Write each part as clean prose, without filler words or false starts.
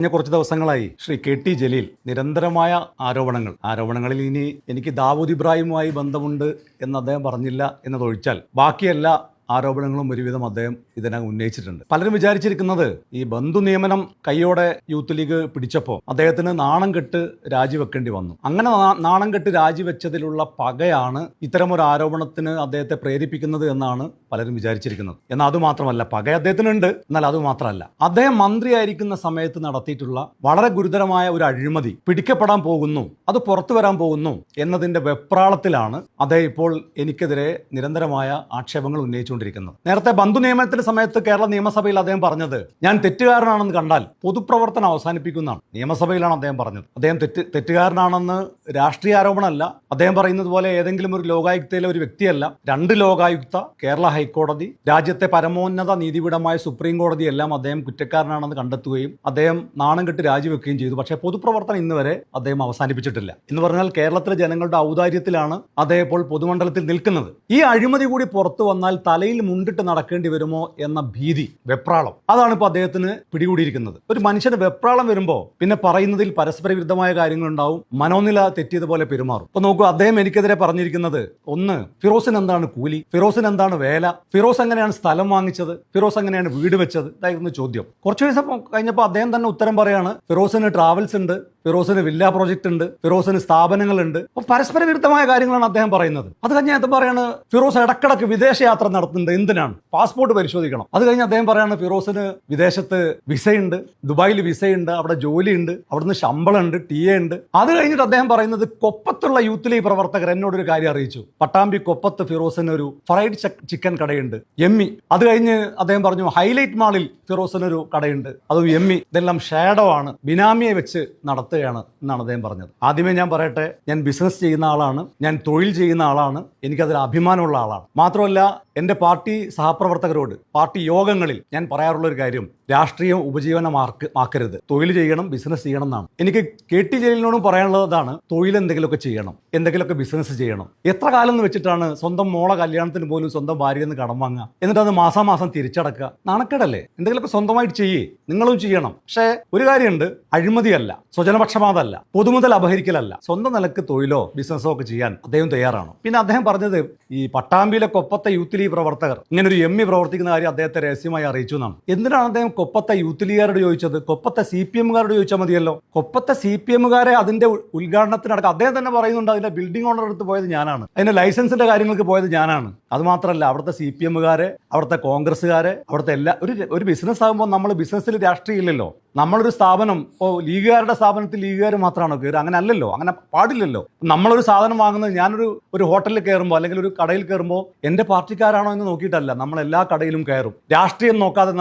കഴിഞ്ഞ കുറച്ച് ദിവസങ്ങളായി ശ്രീ KT ജലീൽ നിരന്തരമായ ആരോപണങ്ങളിൽ ഇനി എനിക്ക് ദാവൂദ് ഇബ്രാഹിമുമായി ബന്ധമുണ്ട് എന്ന് അദ്ദേഹം പറഞ്ഞില്ല എന്നതൊഴിച്ചാൽ ബാക്കിയെല്ലാ ആരോപണങ്ങളും ഒരുവിധം അദ്ദേഹം ഇതിനകം ഉന്നയിച്ചിട്ടുണ്ട്. പലരും വിചാരിച്ചിരിക്കുന്നത് ഈ ബന്ധു നിയമനം കൈയോടെ യൂത്ത് ലീഗ് പിടിച്ചപ്പോൾ അദ്ദേഹത്തിന് നാണം കെട്ട് രാജിവെക്കേണ്ടി വന്നു. അങ്ങനെ നാണം കെട്ട് രാജിവെച്ചതിലുള്ള പകയാണ് ഇത്തരമൊരു ആരോപണത്തിന് അദ്ദേഹത്തെ പ്രേരിപ്പിക്കുന്നത് എന്നാണ് പലരും വിചാരിച്ചിരിക്കുന്നത്. എന്നാൽ അതുമാത്രമല്ല, പക അദ്ദേഹത്തിനുണ്ട്. എന്നാൽ അതുമാത്രമല്ല, അദ്ദേഹം മന്ത്രിയായിരിക്കുന്ന സമയത്ത് നടത്തിയിട്ടുള്ള വളരെ ഗുരുതരമായ ഒരു അഴിമതി പിടിക്കപ്പെടാൻ പോകുന്നു, അത് പുറത്തു വരാൻ പോകുന്നു എന്നതിന്റെ വെപ്രാളത്തിലാണ് അദ്ദേഹം ഇപ്പോൾ എനിക്കെതിരെ നിരന്തരമായ ആക്ഷേപങ്ങൾ ഉന്നയിച്ചുകൊണ്ടിരിക്കുന്നത്. നേരത്തെ ബന്ധു നിയമനത്തിന്റെ സമയത്ത് കേരള നിയമസഭയിൽ അദ്ദേഹം പറഞ്ഞത് ഞാൻ തെറ്റുകാരനാണെന്ന് കണ്ടാൽ പൊതുപ്രവർത്തനം അവസാനിപ്പിക്കുന്നതാണ്. നിയമസഭയിലാണ് അദ്ദേഹം പറഞ്ഞത്. അദ്ദേഹം തെറ്റുകാരനാണെന്ന് രാഷ്ട്രീയ ആരോപണമല്ല. അദ്ദേഹം പറയുന്നത് പോലെ ഏതെങ്കിലും ഒരു ലോകായുക്തയിലെ ഒരു വ്യക്തിയല്ല. 2 ലോകായുക്ത, കേരള ഹൈക്കോടതി, രാജ്യത്തെ പരമോന്നത നീതിപീഠമായ സുപ്രീം കോടതി എല്ലാം അദ്ദേഹം കുറ്റക്കാരനാണെന്ന് കണ്ടെത്തുകയും അദ്ദേഹം നാണം കെട്ട് രാജിവെക്കുകയും ചെയ്തു. പക്ഷേ പൊതുപ്രവർത്തനം ഇന്ന് വരെ അദ്ദേഹം അവസാനിപ്പിച്ചിട്ടില്ല. എന്ന് പറഞ്ഞാൽ കേരളത്തിലെ ജനങ്ങളുടെ ഔദാര്യത്തിലാണ് അദ്ദേഹം ഇപ്പോൾ പൊതുമണ്ഡലത്തിൽ നിൽക്കുന്നത്. ഈ അഴിമതി കൂടി പുറത്തു വന്നാൽ തലയിൽ മുണ്ടിട്ട് നടക്കേണ്ടി വരുമോ എന്ന ഭീതി, വെപ്രാളം, അതാണ് ഇപ്പോൾ അദ്ദേഹത്തിന് പിടികൂടിയിരിക്കുന്നത്. ഒരു മനുഷ്യന് വെപ്രാളം വരുമ്പോൾ പിന്നെ പറയുന്നതിൽ പരസ്പര വിരുദ്ധമായ കാര്യങ്ങളുണ്ടാവും, മനോനില തെറ്റിയതുപോലെ പെരുമാറും. ഇപ്പൊ നോക്കൂ, അദ്ദേഹം എനിക്കെതിരെ പറഞ്ഞിരിക്കുന്നത്, ഒന്ന്, ഫിറോസിന് എന്താണ് കൂലി, ഫിറോസിന് എന്താണ് വേല, ഫിറോസ് എങ്ങനെയാണ് സ്ഥലം വാങ്ങിച്ചത്, ഫിറോസ് എങ്ങനെയാണ് വീട് വെച്ചത്, ഇതായിരുന്നു ചോദ്യം. കുറച്ചു ദിവസം കഴിഞ്ഞപ്പോൾ അദ്ദേഹം തന്നെ ഉത്തരം പറയാണ്, ഫിറോസിന് ട്രാവൽസ് ഉണ്ട്, ഫിറോസിന് വില്ല പ്രോജക്റ്റ് ഉണ്ട്, ഫിറോസിന് സ്ഥാപനങ്ങളുണ്ട്. അപ്പോൾ പരസ്പര വിരുദ്ധമായ കാര്യങ്ങളാണ് അദ്ദേഹം പറയുന്നത്. അത് കഴിഞ്ഞ് അദ്ദേഹം പറയാണ് ഫിറോസ് ഇടക്കിടക്ക് വിദേശയാത്ര നടത്തുന്നുണ്ട്, എന്തിനാണ്, പാസ്പോർട്ട് പരിശോധിക്കണം. അത് കഴിഞ്ഞ് അദ്ദേഹം പറയാണ് ഫിറോസിന് വിദേശത്ത് വിസയുണ്ട്, ദുബായിൽ വിസയുണ്ട്, അവിടെ ജോലിയുണ്ട്, അവിടുന്ന് ശമ്പളമുണ്ട്, TA ഉണ്ട്. അത് കഴിഞ്ഞിട്ട് അദ്ദേഹം പറയുന്നത് കൊപ്പത്തുള്ള യൂത്ത് ലീഗ് പ്രവർത്തകർ എന്നോടൊരു കാര്യം അറിയിച്ചു, പട്ടാമ്പി കൊപ്പത്ത് ഫിറോസിന് ഒരു ഫ്രൈഡ് ചിക്കൻ കടയുണ്ട്, എമ്മി. അത് കഴിഞ്ഞ് അദ്ദേഹം പറഞ്ഞു ഹൈലൈറ്റ് മാളിൽ ഫിറോസിനൊരു കടയുണ്ട്, അതും എമ്മി. ഇതെല്ലാം ഷാഡോ ആണ്, ബിനാമിയെ വെച്ച് നടത്തുകയാണ് എന്നാണ് അദ്ദേഹം പറഞ്ഞത്. ആദ്യമേ ഞാൻ പറയട്ടെ, ഞാൻ ബിസിനസ് ചെയ്യുന്ന ആളാണ്, ഞാൻ തൊഴിൽ ചെയ്യുന്ന ആളാണ്, എനിക്കതിൽ അഭിമാനമുള്ള ആളാണ്. മാത്രമല്ല എൻ്റെ പാർട്ടി സഹപ്രവർത്തകരോട് പാർട്ടി യോഗങ്ങളിൽ ഞാൻ പറയാറുള്ള ഒരു കാര്യം, രാഷ്ട്രീയം ഉപജീവനമാക്കരുത്, തൊഴിൽ ചെയ്യണം, ബിസിനസ് ചെയ്യണം എന്നാണ്. എനിക്ക് KT ജലീലിനോടും പറയാനുള്ളതാണ്, തൊഴിൽ എന്തെങ്കിലുമൊക്കെ ചെയ്യണം, എന്തെങ്കിലുമൊക്കെ ബിസിനസ് ചെയ്യണം. എത്ര കാലം എന്ന് വെച്ചിട്ടാണ് സ്വന്തം മോളെ കല്യാണത്തിന് പോലും സ്വന്തം ഭാര്യയിൽ നിന്ന് കടം വാങ്ങുക, എന്നിട്ട് അത് മാസാമാസം തിരിച്ചടക്കുക? നാണക്കേടല്ലേ? എന്തെങ്കിലുമൊക്കെ സ്വന്തമായിട്ട് ചെയ്യേ, നിങ്ങളും ചെയ്യണം. പക്ഷേ ഒരു കാര്യമുണ്ട്, അഴിമതിയല്ല, സ്വജനപക്ഷപാതമല്ല, പൊതുമുതൽ അപഹരിക്കലല്ല, സ്വന്തം നിലക്ക് തൊഴിലോ ബിസിനസ്സോ ഒക്കെ ചെയ്യാൻ അദ്ദേഹം തയ്യാറാണ്. പിന്നെ അദ്ദേഹം പറഞ്ഞത് ഈ പട്ടാമ്പിയിലെ കൊപ്പത്തെ യൂത്ത് ലീഗ് പ്രവർത്തകർ ഇങ്ങനെ ഒരു എമ്മി പ്രവർത്തിക്കുന്ന കാര്യം അദ്ദേഹത്തെ രഹസ്യമായി അറിയിച്ചു എന്നാണ്. എന്തിനാണ് അദ്ദേഹം കൊപ്പത്തെ യൂത്ത് ലീഗുകാരോട് ചോദിച്ചത്? കൊപ്പത്തെ CPM-കാരോട് ചോദിച്ചാൽ മതിയല്ലോ. കൊപ്പത്തെ CPM-കാരെ അതിന്റെ ഉദ്ഘാടനത്തിനടക്കം അദ്ദേഹം തന്നെ പറയുന്നുണ്ട്, അതിന്റെ ബിൽഡിംഗ് ഓണർ എടുത്ത് പോയത് ഞാനാണ്, അതിന്റെ ലൈസൻസിന്റെ കാര്യങ്ങൾക്ക് പോയത് ഞാനാണ്. അത് മാത്രമല്ല, അവിടുത്തെ CPM-കാരെ, അവിടുത്തെ കോൺഗ്രസ്സുകാരെ, അവിടുത്തെ ഒരു ബിസിനസ് ആകുമ്പോൾ നമ്മൾ ബിസിനസ്സിൽ രാഷ്ട്രീയം ഇല്ലല്ലോ. നമ്മളൊരു സ്ഥാപനം, ഇപ്പോൾ ലീഗുകാരുടെ സ്ഥാപനത്തിൽ ലീഗുകാർ മാത്രമാണോ കയറുക? അങ്ങനെ അല്ലല്ലോ, അങ്ങനെ പാടില്ലല്ലോ. നമ്മളൊരു സാധനം വാങ്ങുന്നത്, ഞാനൊരു ഹോട്ടലിൽ കയറുമ്പോൾ അല്ലെങ്കിൽ ഒരു കടയിൽ കയറുമ്പോൾ എൻ്റെ പാർട്ടിക്കാരാണോ എന്ന് നോക്കിയിട്ടല്ല, നമ്മൾ എല്ലാ കടയിലും കയറും. രാഷ്ട്രീയം നോക്കാതെ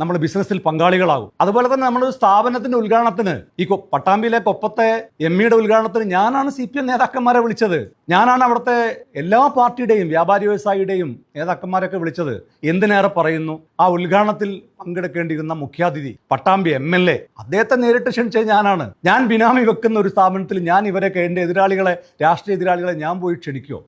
നമ്മൾ ബിസിനസ്സിൽ പങ്കാളികളാകും. അതുപോലെ തന്നെ നമ്മളൊരു സ്ഥാപനത്തിന്റെ ഉദ്ഘാടനത്തിന്, ഈ പട്ടാമ്പിയിലെ കൊപ്പത്തെ എമ്മിയുടെ ഉദ്ഘാടനത്തിന് ഞാനാണ് CPM നേതാക്കന്മാരെ വിളിച്ചത്. ഞാനാണ് അവിടുത്തെ എല്ലാ പാർട്ടിയുടെയും വ്യാപാരി വ്യവസായിയുടെയും നേതാക്കന്മാരൊക്കെ വിളിച്ചത്. എന്തിനേറെ പറയുന്നു, ആ ഉദ്ഘാടനത്തിൽ പങ്കെടുക്കേണ്ടിയിരുന്ന മുഖ്യാതിഥി പട്ടാമ്പി MLA, അദ്ദേഹത്തെ നേരിട്ട് ക്ഷണിച്ചത് ഞാനാണ്. ഞാൻ ബിനാമി വെക്കുന്ന ഒരു സ്ഥാപനത്തിൽ ഞാൻ ഇവരൊക്കെ, എൻ്റെ എതിരാളികളെ, രാഷ്ട്രീയ എതിരാളികളെ ഞാൻ പോയി ക്ഷണിക്കുമോ?